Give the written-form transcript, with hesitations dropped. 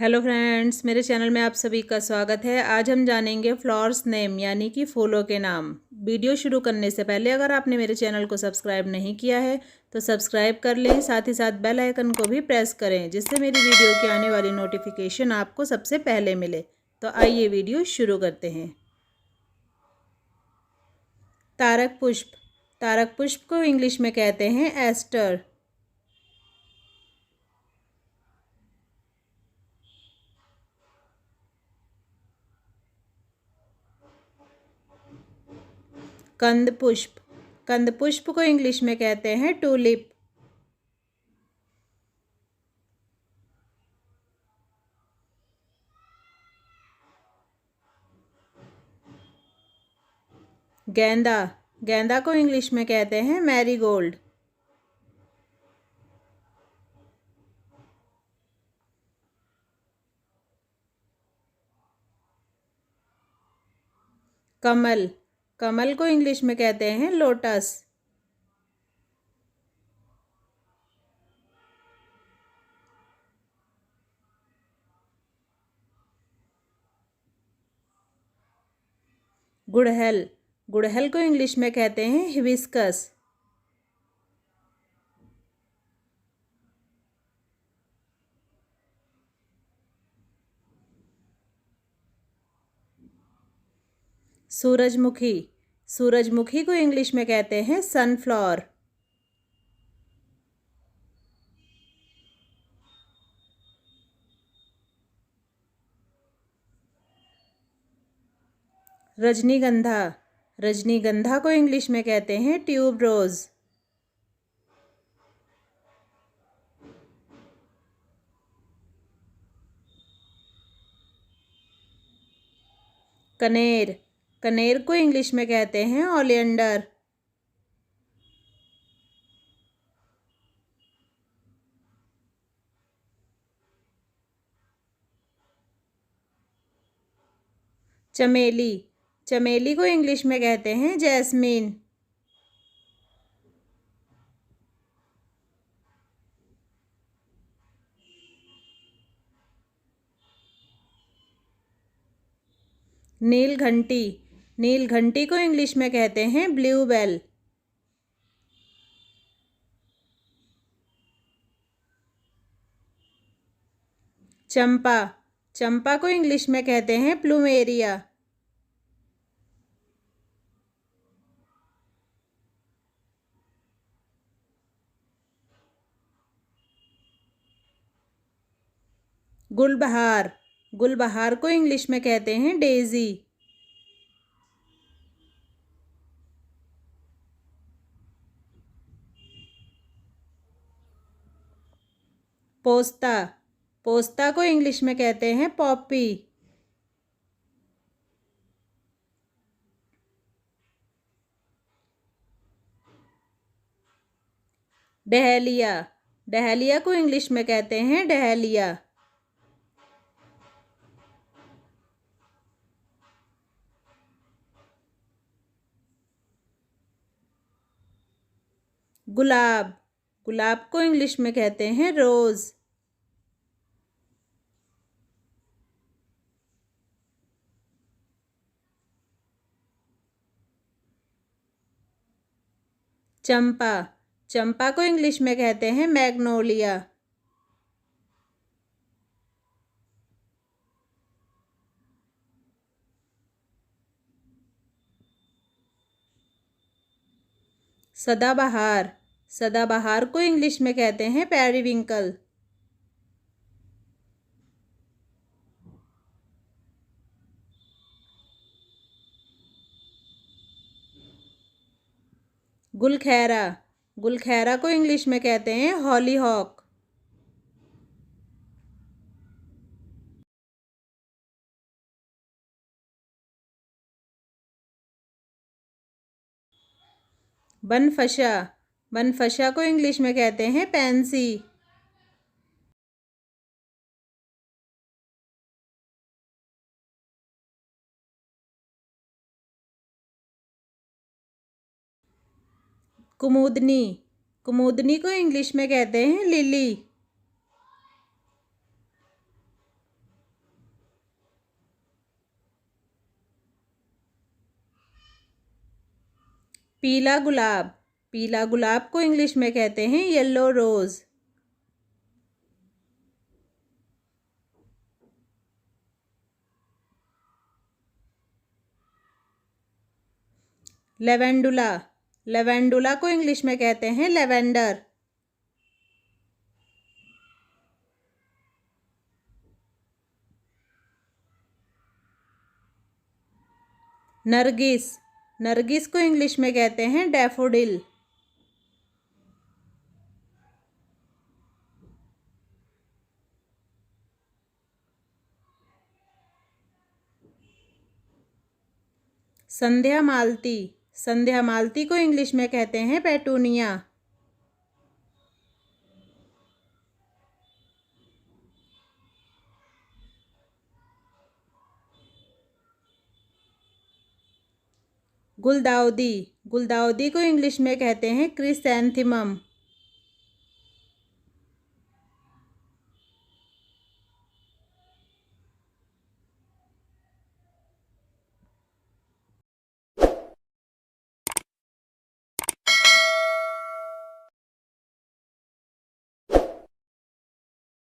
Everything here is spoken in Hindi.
हेलो फ्रेंड्स, मेरे चैनल में आप सभी का स्वागत है। आज हम जानेंगे फ्लावर्स नेम यानी कि फूलों के नाम। वीडियो शुरू करने से पहले अगर आपने मेरे चैनल को सब्सक्राइब नहीं किया है तो सब्सक्राइब कर लें, साथ ही साथ बेल आइकन को भी प्रेस करें जिससे मेरी वीडियो की आने वाली नोटिफिकेशन आपको सबसे पहले मिले। तो आइए वीडियो शुरू करते हैं। तारक पुष्प। तारक पुष्प को इंग्लिश में कहते हैं एस्टर। कंद पुष्प। कंद पुष्प को इंग्लिश में कहते हैं टूलिप। गेंदा। गेंदा को इंग्लिश में कहते हैं मैरीगोल्ड। कमल। कमल को इंग्लिश में कहते हैं लोटस। गुड़हल। गुड़हल को इंग्लिश में कहते हैं हिबिस्कस। सूरजमुखी। सूरजमुखी को इंग्लिश में कहते हैं सनफ्लावर। रजनीगंधा। रजनीगंधा को इंग्लिश में कहते हैं ट्यूबरोज। कनेर। कनेर को इंग्लिश में कहते हैं ओलियंडर। चमेली। चमेली को इंग्लिश में कहते हैं जैस्मीन। नीलघंटी। नीलघंटी को इंग्लिश में कहते हैं ब्लूबेल। चंपा। चंपा को इंग्लिश में कहते हैं प्लूमेरिया। गुलबहार। गुलबहार को इंग्लिश में कहते हैं डेजी। पोस्ता। पोस्ता को इंग्लिश में कहते हैं पॉपी। डहेलिया। डहेलिया को इंग्लिश में कहते हैं डहेलिया। गुलाब। गुलाब को इंग्लिश में कहते हैं रोज। चंपा। चंपा को इंग्लिश में कहते हैं मैग्नोलिया। सदाबहार। सदाबहार को इंग्लिश में कहते हैं पेरिविंकल। गुलखैरा। गुलखैरा को इंग्लिश में कहते हैं हॉलीहॉक। बनफशा। बनफशा को इंग्लिश में कहते हैं पैंसी। कुमुदनी। कुमुदनी को इंग्लिश में कहते हैं लिली। पीला गुलाब, पीला गुलाब को इंग्लिश में कहते हैं येलो रोज। लेवेंडुला, लेवेंडुला को इंग्लिश में कहते हैं लेवेंडर। नरगिस, नरगिस को इंग्लिश में कहते हैं डैफोडिल। संध्या मालती, संध्या मालती को इंग्लिश में कहते हैं पेटूनिया। गुलदाउदी, गुलदाउदी को इंग्लिश में कहते हैं क्रिसैंथेमम।